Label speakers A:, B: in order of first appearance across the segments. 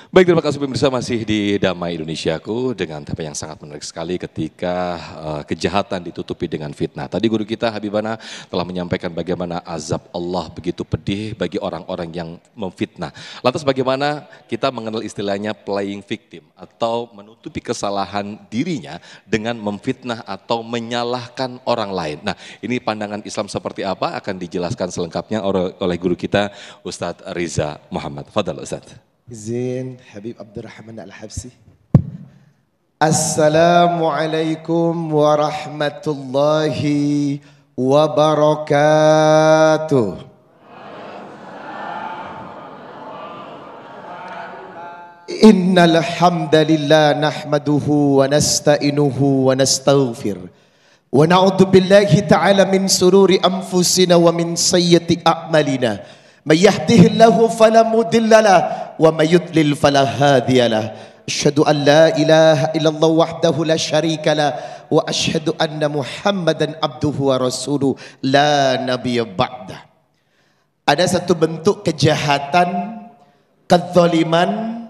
A: Baik, terima kasih pemirsa, masih di Damai Indonesiaku dengan tema yang sangat menarik sekali ketika kejahatan ditutupi dengan fitnah. Tadi guru kita Habibana telah menyampaikan bagaimana azab Allah begitu pedih bagi orang-orang yang memfitnah. Lantas bagaimana kita mengenal istilahnya playing victim atau menutupi kesalahan dirinya dengan memfitnah atau menyalahkan orang lain. Nah, ini pandangan Islam seperti apa akan dijelaskan selengkapnya oleh guru kita Ustadz Riza Muhammad. Fadal Ustadz.
B: زين حبيب عبد الرحمن الحبسي. السلام عليكم ورحمة الله وبركاته. إن الحمد لله نحمده ونستعينه ونستغفر ونعوذ بالله تعالى من شرور أنفسنا ومن سيئات أعمالنا. من يهده الله فلا مضل له ومن يضلل فلا هادي له. أشهد أن لا إله إلا الله وحده لا شريك له وأشهد أن محمدا عبده ورسوله لا نبي بعده. Ada satu bentuk kejahatan, kezaliman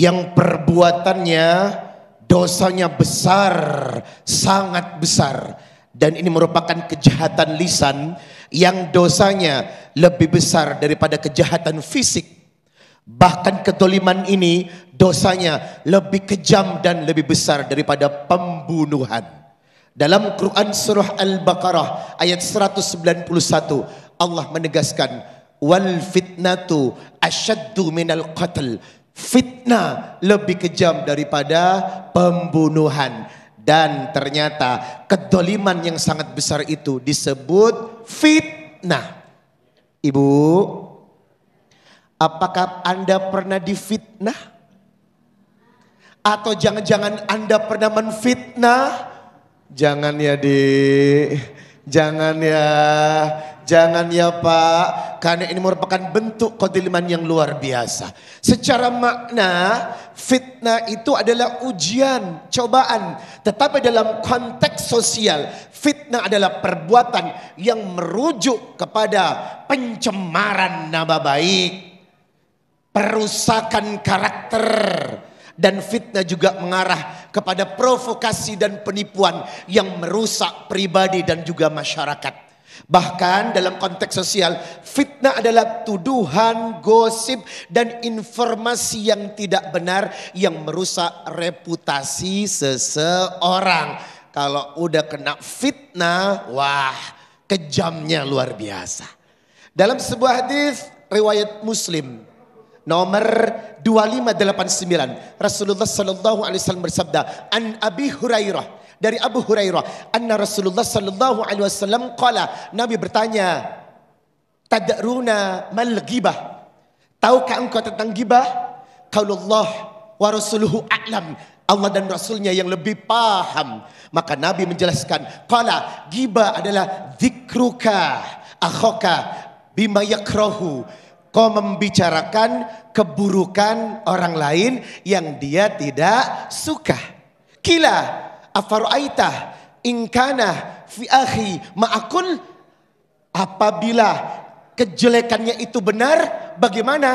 B: yang perbuatannya dosanya besar, sangat besar, dan ini merupakan kejahatan lisan yang dosanya lebih besar daripada kejahatan fisik. Bahkan kezaliman ini dosanya lebih kejam dan lebih besar daripada pembunuhan. Dalam Quran surah Al-Baqarah ayat 191 Allah menegaskan, wal fitnatu asyaddu minal qatl. Fitnah lebih kejam daripada pembunuhan. Dan ternyata kedoliman yang sangat besar itu disebut fitnah. Ibu, apakah Anda pernah difitnah? Atau jangan-jangan Anda pernah menfitnah? Jangan ya jangan ya Pak, karena ini merupakan bentuk kedoliman yang luar biasa. Secara makna, fitnah itu adalah ujian, cobaan. Tetapi dalam konteks sosial, fitnah adalah perbuatan yang merujuk kepada pencemaran nama baik, perusakan karakter. Dan fitnah juga mengarah kepada provokasi dan penipuan yang merusak pribadi dan juga masyarakat. Bahkan dalam konteks sosial, fitnah adalah tuduhan, gosip, dan informasi yang tidak benar yang merusak reputasi seseorang. Kalau udah kena fitnah, wah, kejamnya luar biasa. Dalam sebuah hadis riwayat Muslim nomor 2589, Rasulullah sallallahu alaihi wasallam bersabda, an Abi Hurairah, dari Abu Hurairah, anna Rasulullah sallallahu alaihi wasallam qala, Nabi bertanya, tadruna mal ghibah? Tahukah engkau tentang ghibah? Qaulullah wa rasuluhu a'lam. Allah dan Rasulnya yang lebih paham. Maka Nabi menjelaskan, qala, ghibah adalah dzikruka akhaka bima yakrahu. Kau membicarakan keburukan orang lain yang dia tidak suka. Kila afaru'aita ingkana fi akhi ma'akul. Apabila kejelekannya itu benar, bagaimana?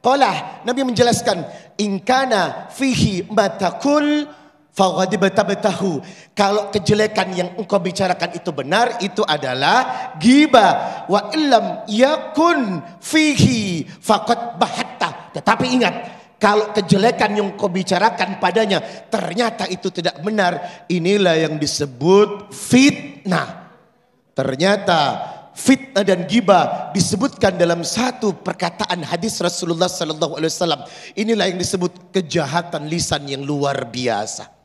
B: Qala, Nabi menjelaskan, ingkana fihi matakul faghadibtabtahu. Kalau kejelekan yang engkau bicarakan itu benar, itu adalah ghibah. Wa illam yakun fihi faqad bahatta. Tetapi ingat, kalau kejelekan yang engkau bicarakan padanya ternyata itu tidak benar, inilah yang disebut fitnah. Ternyata fitnah dan ghibah disebutkan dalam satu perkataan hadis Rasulullah sallallahu alaihi wasallam. Inilah yang disebut kejahatan lisan yang luar biasa.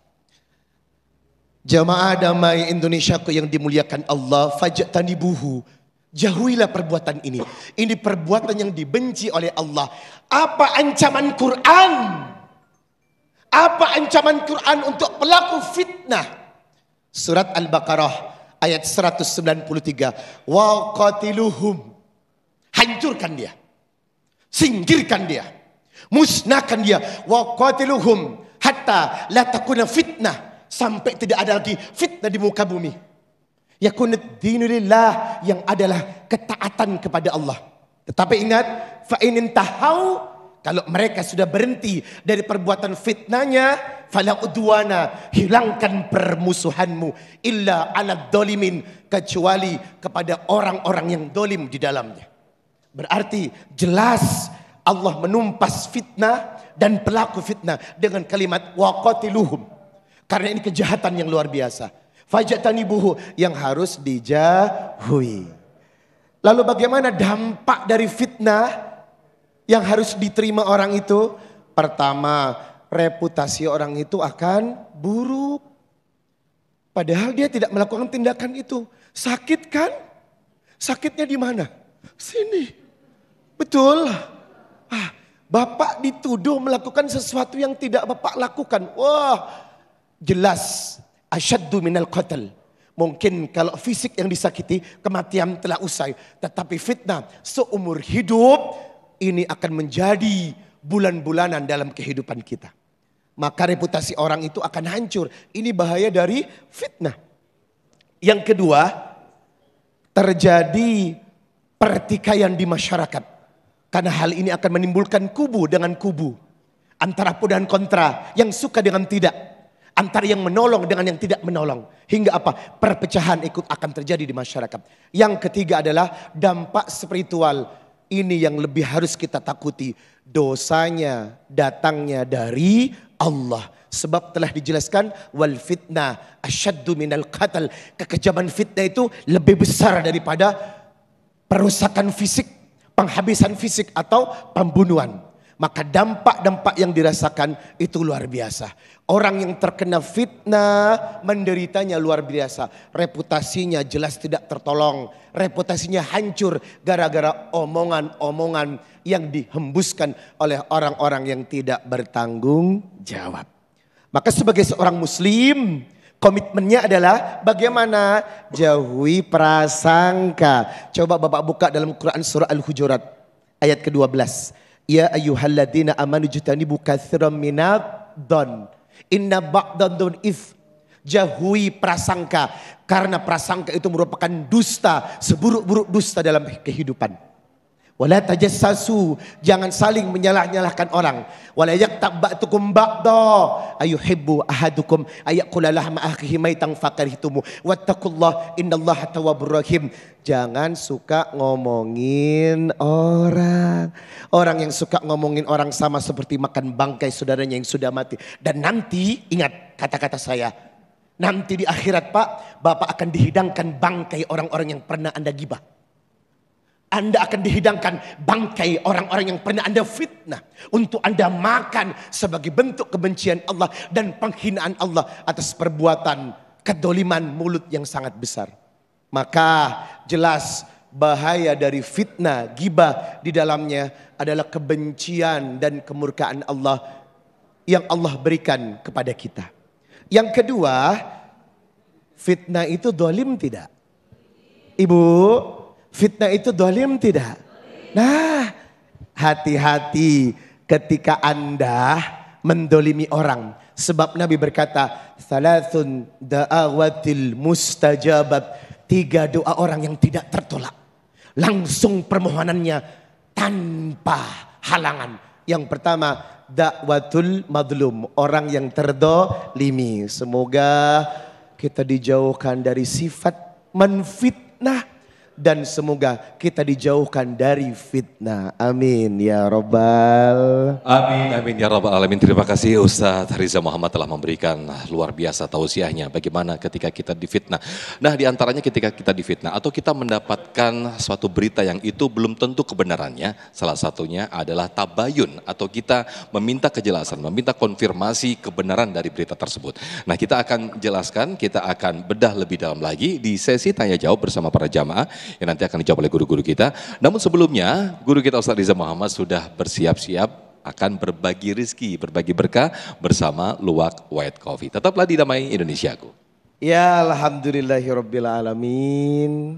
B: Jamaah Damai Indonesiaku yang dimuliakan Allah, fajtanibuhu, jauhilah perbuatan ini. Ini perbuatan yang dibenci oleh Allah. Apa ancaman Quran? Apa ancaman Quran untuk pelaku fitnah? Surat Al-Baqarah ayat 193. Wa qatiluhum, hancurkan dia, singkirkan dia, musnahkan dia. Wa qatiluhum hatta la takuna fitnah, sampai tidak ada lagi fitnah di muka bumi. Yakunad dinulillah, yang adalah ketaatan kepada Allah. Tetapi ingat, fa in intahau, Kalau mereka sudah berhenti dari perbuatan fitnahnya, fala udwana, hilangkan permusuhanmu illa ala dolimin, kecuali kepada orang-orang yang dolim di dalamnya. Berarti jelas Allah menumpas fitnah dan pelaku fitnah dengan kalimat waqatiluhum. Karena ini kejahatan yang luar biasa. Fajatanibuhu, yang harus dijauhi. Lalu bagaimana dampak dari fitnah yang harus diterima orang itu? Pertama, reputasi orang itu akan buruk. Padahal dia tidak melakukan tindakan itu. Sakit kan? Sakitnya di mana? Sini. Betul. Bapak dituduh melakukan sesuatu yang tidak bapak lakukan. Wah, jelas asyaddu minal qatl. Mungkin kalau fisik yang disakiti, kematian telah usai. Tetapi fitnah seumur hidup, ini akan menjadi bulan-bulanan dalam kehidupan kita. Maka reputasi orang itu akan hancur. Ini bahaya dari fitnah. Yang kedua, terjadi pertikaian di masyarakat. Karena hal ini akan menimbulkan kubu dengan kubu. Antara pro dan kontra, yang suka dengan tidak. Antara yang menolong dengan yang tidak menolong. Hingga apa? Perpecahan ikut akan terjadi di masyarakat. Yang ketiga adalah dampak spiritual. Ini yang lebih harus kita takuti. Dosanya datangnya dari Allah. Sebab telah dijelaskan wal fitnah asyaddu minal qatl. Kekejaman fitnah itu lebih besar daripada perusakan fisik, penghabisan fisik atau pembunuhan. Maka dampak-dampak yang dirasakan itu luar biasa. Orang yang terkena fitnah menderitanya luar biasa. Reputasinya jelas tidak tertolong. Reputasinya hancur gara-gara omongan-omongan yang dihembuskan oleh orang-orang yang tidak bertanggung jawab. Maka sebagai seorang muslim, komitmennya adalah bagaimana jauhi prasangka. Coba Bapak buka dalam Quran surah Al-Hujurat ayat ke-12. Ya ayyuhalladzina amanu jtanibu katsiran minadh-dhon. Inna ba'dadh-dhon its. Jauhi prasangka, karena prasangka itu merupakan dusta, seburuk-buruk dusta dalam kehidupan. Wala tajassasu, jangan saling menyalah-nyalahkan orang. Wala yaktab ba'dukum ba'da ayuhibbu ahadukum ayaqula lahma akhihi maitan fakarihtumu wattaqullah innallaha tawwabur rahim. Jangan suka ngomongin orang. Orang yang suka ngomongin orang sama seperti makan bangkai saudaranya yang sudah mati. Dan nanti ingat kata-kata saya, nanti di akhirat Pak, Bapak akan dihidangkan bangkai orang-orang yang pernah Anda gibah. Anda akan dihidangkan bangkai orang-orang yang pernah Anda fitnah. Untuk Anda makan sebagai bentuk kebencian Allah dan penghinaan Allah atas perbuatan kedoliman mulut yang sangat besar. Maka jelas bahaya dari fitnah, gibah di dalamnya adalah kebencian dan kemurkaan Allah yang Allah berikan kepada kita. Yang kedua, fitnah itu dolim tidak? Ibu, fitnah itu dolim tidak? Nah, hati-hati ketika Anda mendolimi orang. Sebab Nabi berkata, salasun da'awatil mustajabat. 3 doa orang yang tidak tertolak. Langsung permohonannya tanpa halangan. Yang pertama, da'watul madlum. Orang yang terdolimi. Semoga kita dijauhkan dari sifat menfitnah. Dan semoga kita dijauhkan dari fitnah. Amin ya Rabbal.
A: Amin ya Rabbal Alamin. Terima kasih Ustaz Riza Muhammad telah memberikan luar biasa tausiahnya. Bagaimana ketika kita difitnah. Nah, diantaranya ketika kita difitnah atau kita mendapatkan suatu berita yang itu belum tentu kebenarannya. Salah satunya adalah tabayun atau kita meminta kejelasan, meminta konfirmasi kebenaran dari berita tersebut. Nah, kita akan jelaskan, kita akan bedah lebih dalam lagi di sesi tanya jawab bersama para jamaah yang nanti akan dijawab oleh guru-guru kita. Namun sebelumnya, guru kita Ustaz Riza Muhammad sudah bersiap-siap akan berbagi rezeki, berbagi berkah bersama Luwak White Coffee. Tetaplah di Damai Indonesiaku.
B: Ya alhamdulillahirabbil alamin.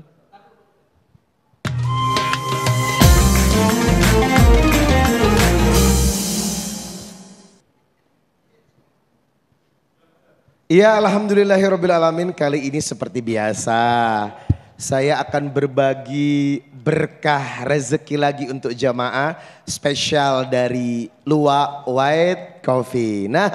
B: Ya alhamdulillahirabbil alamin. Kali ini seperti biasa saya akan berbagi berkah rezeki lagi untuk jamaah spesial dari Luwak White Coffee. Nah,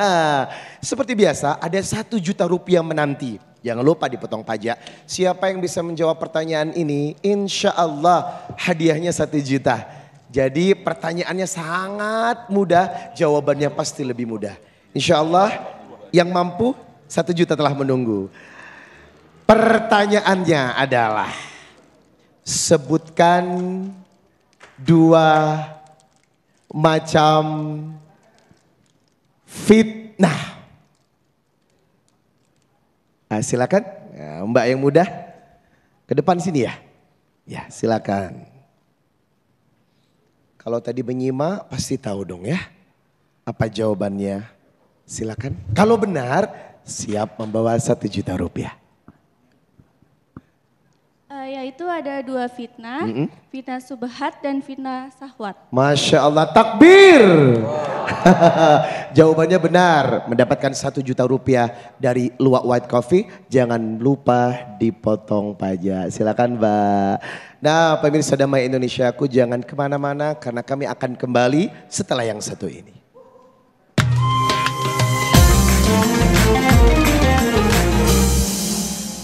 B: seperti biasa ada 1 juta rupiah menanti. Jangan lupa dipotong pajak. Siapa yang bisa menjawab pertanyaan ini, insya Allah hadiahnya 1 juta. Jadi pertanyaannya sangat mudah, jawabannya pasti lebih mudah. Insya Allah yang mampu 1 juta telah menunggu. Pertanyaannya adalah, sebutkan 2 macam fitnah. Nah, silakan, ya, Mbak yang mudah ke depan sini ya. Ya, silakan. Kalau tadi menyimak pasti tahu dong ya. Apa jawabannya? Silakan. Kalau benar, siap membawa 1 juta rupiah.
C: Yaitu ada 2 fitnah, fitnah subhat dan fitnah sahwat.
B: Masya Allah, takbir. Jawabannya benar, mendapatkan 1 juta rupiah dari Luwak White Coffee. Jangan lupa dipotong pajak. Silakan Mbak. Nah, pemirsa Damai Indonesia, aku jangan kemana-mana karena kami akan kembali setelah yang satu ini.